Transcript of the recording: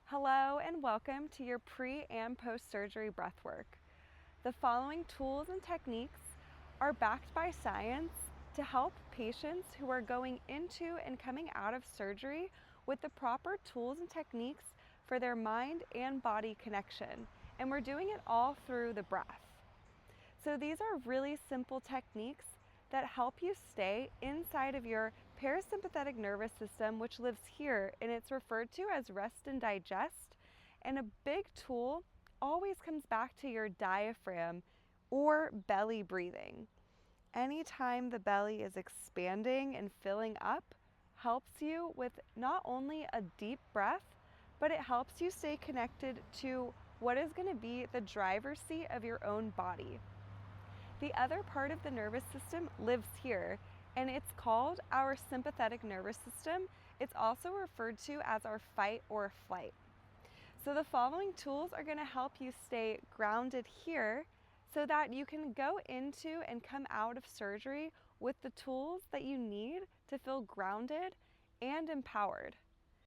Hello and welcome to your pre and post-surgery breathwork. The following tools and techniques are backed by science to help patients who are going into and coming out of surgery with the proper tools and techniques for their mind and body connection. And we're doing it all through the breath. So these are really simple techniques that help you stay inside of your parasympathetic nervous system, which lives here, and it's referred to as rest and digest. And a big tool always comes back to your diaphragm or belly breathing. Anytime the belly is expanding and filling up helps you with not only a deep breath, but it helps you stay connected to what is going to be the driver's seat of your own body. The other part of the nervous system lives here, and it's called our sympathetic nervous system. It's also referred to as our fight or flight. So the following tools are going to help you stay grounded here so that you can go into and come out of surgery with the tools that you need to feel grounded and empowered.